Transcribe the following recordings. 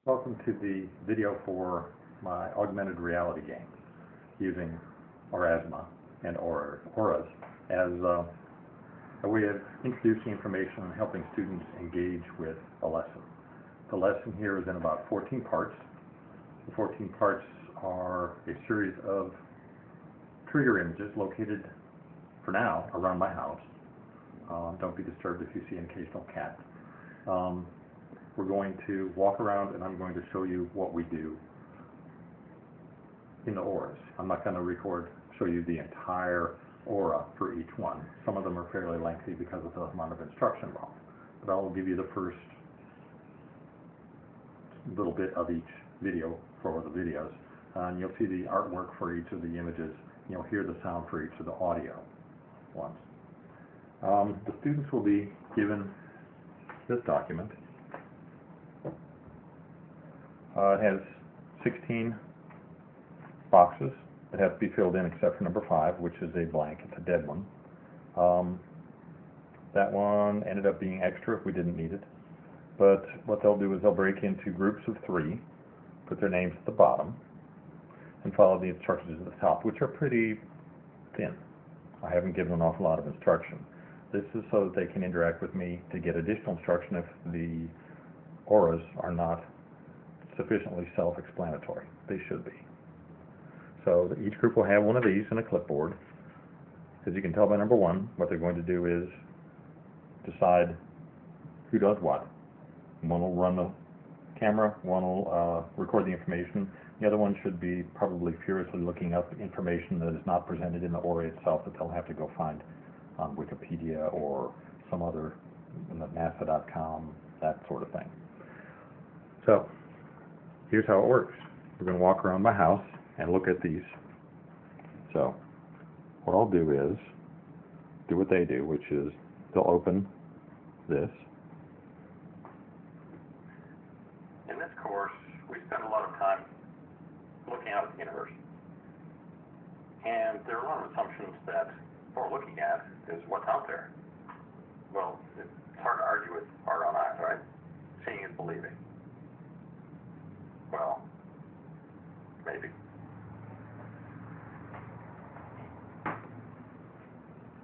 Welcome to the video for my augmented reality game using Aurasma and Auras as a way of introducing information and helping students engage with a lesson. The lesson here is in about 14 parts. The 14 parts are a series of trigger images located, for now, around my house. Don't be disturbed if you see an occasional cat. We're going to walk around and I'm going to show you what we do in the auras. I'm not going to show you the entire aura for each one. Some of them are fairly lengthy because of the amount of instruction involved. But I'll give you the first little bit of each video for the videos. And you'll see the artwork for each of the images. You'll hear the sound for each of the audio ones. The students will be given this document. It has 16 boxes that have to be filled in except for number 5, which is a blank. It's a dead one. That one ended up being extra if we didn't need it. But what they'll do is they'll break into groups of 3, put their names at the bottom, and follow the instructions at the top, which are pretty thin. I haven't given an awful lot of instruction. This is so that they can interact with me to get additional instruction if the auras are not sufficiently self-explanatory. They should be. So each group will have one of these and a clipboard. As you can tell by number 1, what they're going to do is decide who does what. One will run the camera, one will record the information. The other one should be probably furiously looking up information that is not presented in the aura itself that they'll have to go find on Wikipedia or some other, NASA.com, that sort of thing. So here's how it works. We're going to walk around my house and look at these. So what I'll do is do what they do, which is they'll open this. In this course, we spend a lot of time looking out at the universe. And there are a lot of assumptions that what we're looking at is what's out there. Well, it's hard to argue with our own eyes, right? Seeing is believing. Well, maybe.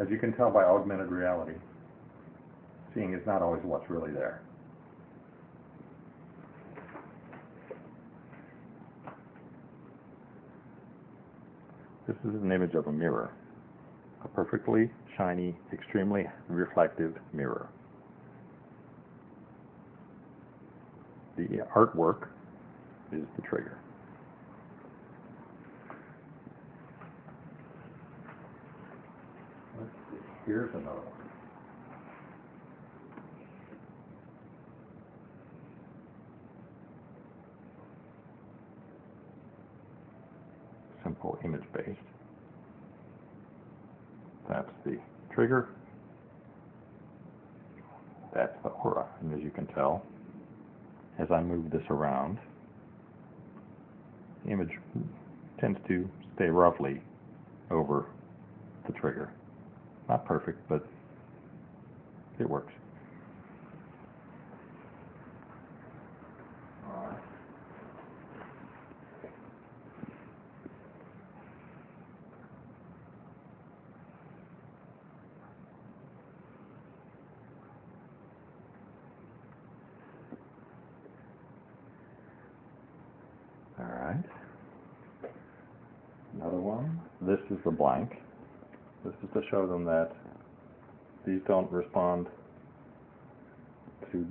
As you can tell by augmented reality, seeing is not always what's really there. This is an image of a mirror, a perfectly shiny, extremely reflective mirror. The artwork is the trigger. Let's see. Here's another one. Simple image-based. That's the trigger. That's the aura. And as you can tell, as I move this around, the image tends to stay roughly over the trigger. Not perfect, but it works. All right. Another one. This is the blank. This is to show them that these don't respond to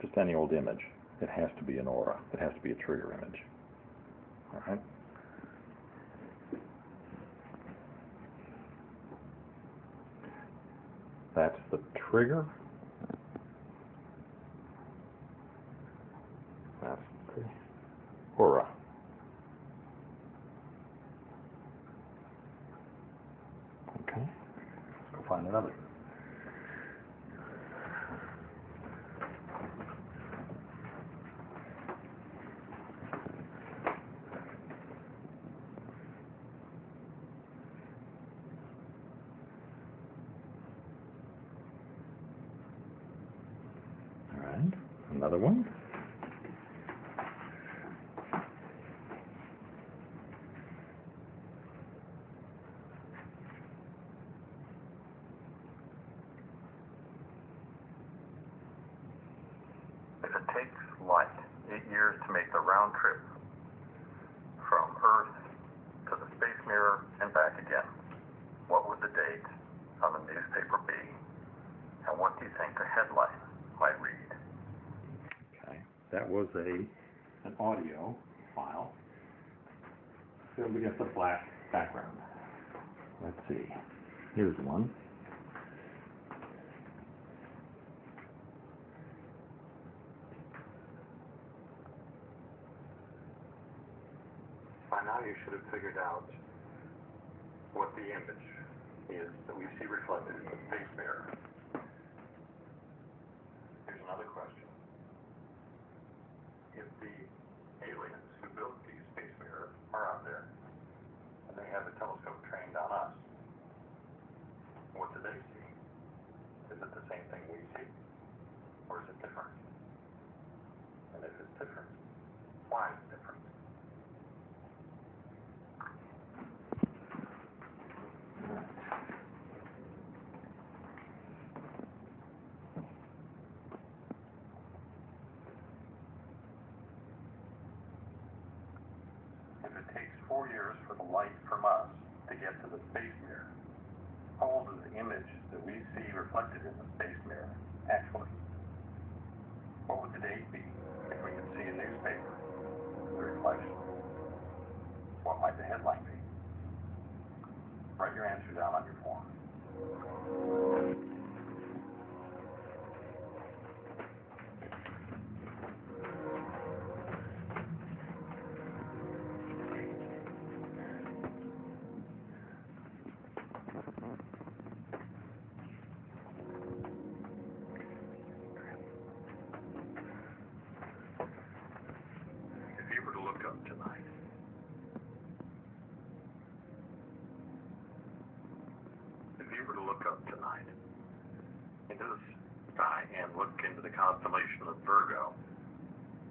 just any old image. It has to be an aura. It has to be a trigger image. All right. That's the trigger. That's the aura. Okay, let's go find another. All right, another one. takes light 8 years to make the round trip from Earth to the space mirror and back again, what would the date on the newspaper be? And what do you think the headline might read? Okay, that was an audio file filled against a black background. Let's see. Here's one. By now you should have figured out what the image is that we see reflected in the space mirror. Here's another question. If the aliens who built these space mirrors are out there, and they have a telescope trained on us, what do they see? Is it the same thing we see? Or is it different? And if it's different, why is it different? If it takes 4 years for the light from us to get to the space mirror, how old is the image that we see reflected in the space mirror actually? What would the date be if we could see a newspaper, the reflection? What might the headline be? Write your answer down on your form. Tonight into the sky and look into the constellation of Virgo,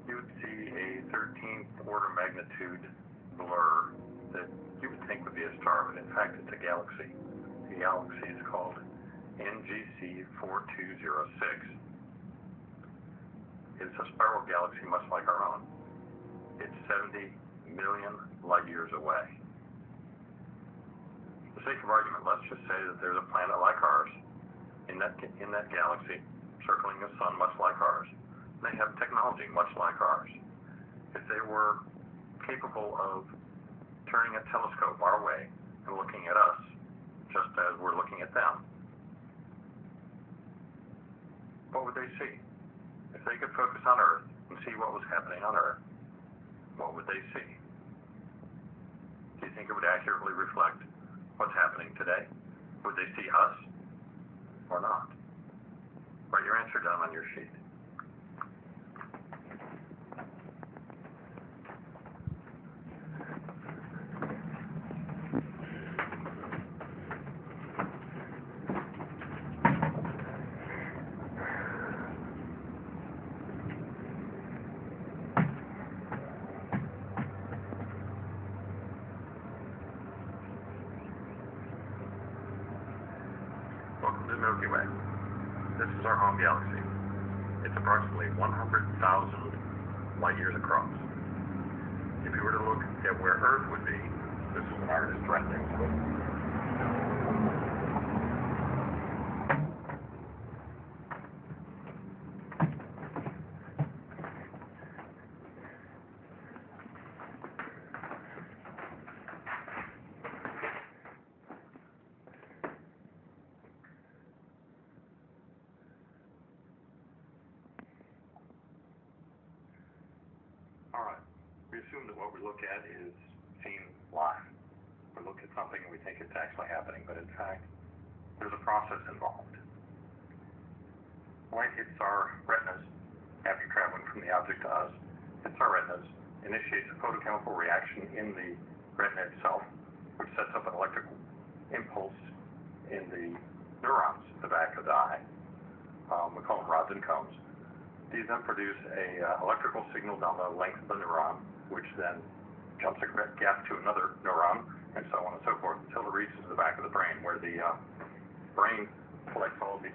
you would see a 13th order magnitude blur that you would think would be a star, but in fact it's a galaxy. The galaxy is called NGC 4206. It's a spiral galaxy much like our own. It's 70 million light years away. For the sake of argument, let's just say that there's a planet like ours in that galaxy, circling the sun much like ours. They have technology much like ours. If they were capable of turning a telescope our way and looking at us, just as we're looking at them, what would they see? If they could focus on Earth and see what was happening on Earth, what would they see? Do you think it would accurately reflect what's happening today? Would they see us or not? Write your answer down on your sheet. Welcome to the Milky Way. This is our home galaxy. It's approximately 100,000 light years across. If you were to look at where Earth would be, this is an artist rendering of it. Alright, we assume that what we look at is seen live. We look at something and we think it's actually happening, but in fact, there's a process involved. Light hits our retinas after traveling from the object to us, hits our retinas, initiates a photochemical reaction in the retina itself, which sets up an electrical impulse in the neurons at the back of the eye. We call them rods and cones. These then produce a electrical signal down the length of the neuron, which then jumps a gap to another neuron, and so on and so forth, until it reaches the back of the brain, where the brain collects all the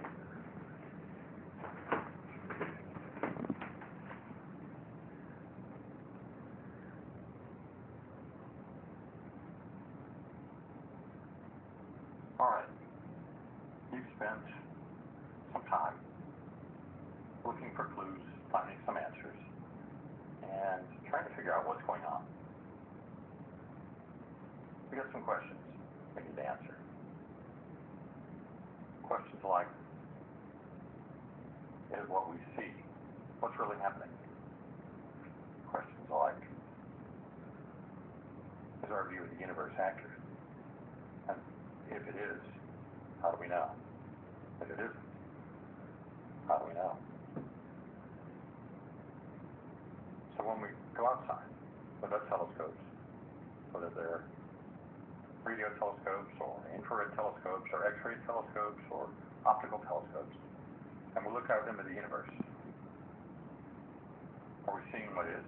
spent some time looking for clues, finding some answers, and trying to figure out what's going on. We got some questions we need to answer. Questions like, is what we see what's really happening? Questions like, is our view of the universe accurate? And if it is, how do we know? If it isn't, how do we know? So when we go outside with our telescopes, whether they're radio telescopes or infrared telescopes or X-ray telescopes or optical telescopes, and we look out into the universe, are we seeing what is?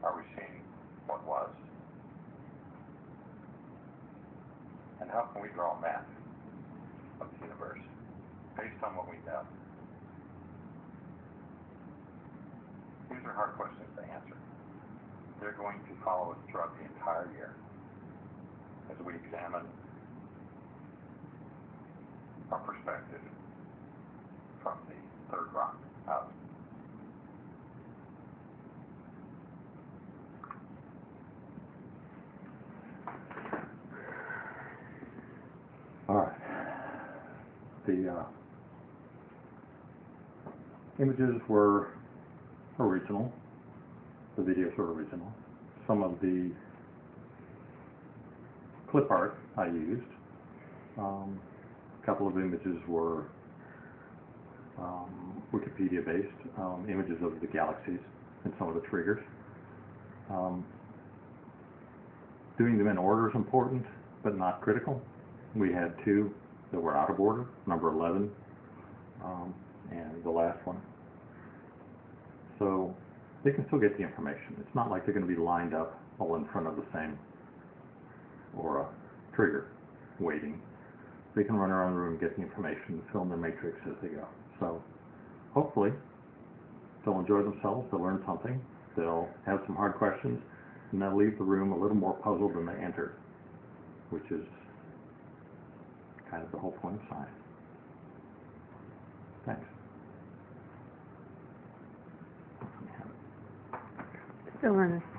Are we seeing what was? And how can we draw a map of the universe based on what we know? These are hard questions to answer. They're going to follow us throughout the entire year as we examine our perspective from the third rock out. All right. The images were original. The videos were original. Some of the clip art I used. A couple of images were Wikipedia based, images of the galaxies and some of the triggers. Doing them in order is important, but not critical. We had two that were out of order, number 11 and the last one. So they can still get the information. It's not like they're going to be lined up all in front of the same or a trigger waiting. They can run around the room, get the information, fill in the matrix as they go. So hopefully they'll enjoy themselves, they'll learn something, they'll have some hard questions, and they'll leave the room a little more puzzled than they entered, which is kind of the whole point of science. Thanks. Still on this.